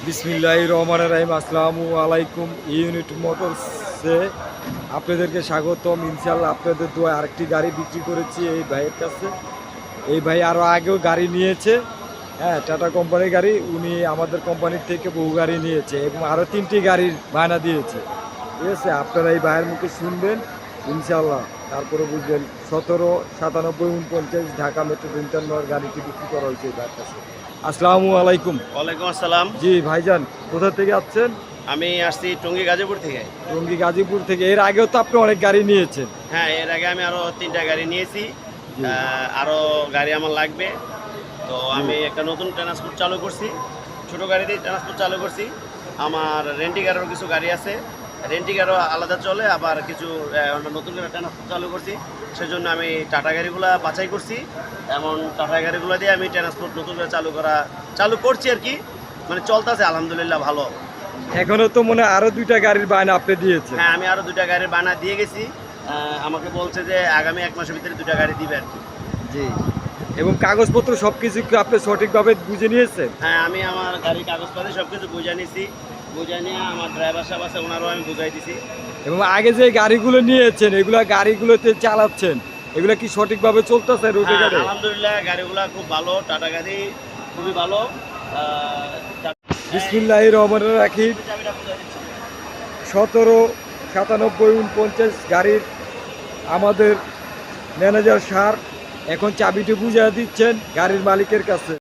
বিসমিল্লাহির রহমানির রহিম। আসসালামু আলাইকুম। ইউনিট মোটরসে আপনাদেরকে স্বাগতম। ইনশাল্লাহ আপনাদের দোয়ায় আরেকটি গাড়ি বিক্রি করেছি এই ভাইয়ের কাছে। এই ভাই আরও আগেও গাড়ি নিয়েছে, হ্যাঁ, টাটা কোম্পানির গাড়ি। উনি আমাদের কোম্পানির থেকে বহু গাড়ি নিয়েছে এবং আরও 3টি গাড়ির বায়না দিয়েছে। ঠিক আছে, আপনারা এই ভাইয়ের মুখে শুনবেন ইনশাল্লাহ, তারপরে বুঝবেন। 179749 ঢাকা মেট্রো ইন্টারনর গাড়িটি বিক্রি করা হয়েছে এই ভাইয়ের কাছে। আসসালামু আলাইকুম। ওয়ালাইকুম আসসালাম। জি ভাইজান, কোথা থেকে আসছেন? আমি আসছি টঙ্গী গাজীপুর থেকে। টঙ্গী গাজীপুর থেকে। এর আগেও তো আপনি অনেক গাড়ি নিয়েছেন। হ্যাঁ, এর আগে আমি আরো 3টা গাড়ি নিয়েছি। জি। আরো গাড়ি আমার লাগবে। তো আমি একটা নতুন ট্রান্সপোর্ট চালু করছি, ছোট গাড়ি দিয়ে ট্রান্সপোর্ট চালু করছি। আমার রেন্টিকারও কিছু গাড়ি আছে, রেন্টিকারও আলাদা চলে, আবার কিছু নতুন করে ট্রান্সপোর্ট চালু করছি। সেজন্য আমি টাটা গাড়িগুলো বাছাই করছি, এমন টাটা গাড়িগুলো দিয়ে আমি ট্রান্সপোর্ট নতুন করে চালু করছি আর কি। মানে চলতেছে আলহামদুলিল্লাহ ভালো। এখনো তো মনে হয় আরো 2টা গাড়ির বায়না আপনি দিয়েছেন। হ্যাঁ, আমি আরো 2টা গাড়ির বানা দিয়ে গেছি। আমাকে বলছে যে আগামী 1 মাসের ভিতরে 2টা গাড়ি দিবে আর কি। জি। এবং কাগজপত্র সব কিছু কি আপনি সঠিকভাবে বুঝে নিয়েছেন? হ্যাঁ, আমি আমার গাড়ির কাগজপাতি সব কিছু বুঝে নিছি। বুঝে নিয়ে আমার ড্রাইভার সাহেব আছে, ওনারও আমি বুঝাই দিছি। এবং আগে যে গাড়িগুলো নিয়েছেন এগুলা গাড়িগুলোতে চালাচ্ছেন, এগুলা কি সঠিকভাবে চলতেছে রোডে হ্যাঁ, ঘাটে? আলহামদুলিল্লাহ গাড়িগুলা খুব ভালো, টাটা গাড়ি খুবই ভালো। বিসমিল্লাহির রহমানির রহিম। চাবিটা বুঝাই দিচ্ছি। 179749 গাড়ির আমাদের ম্যানেজার স্যার এখন চাবিটি বুঝিয়ে দিচ্ছেন গাড়ির মালিকের কাছে।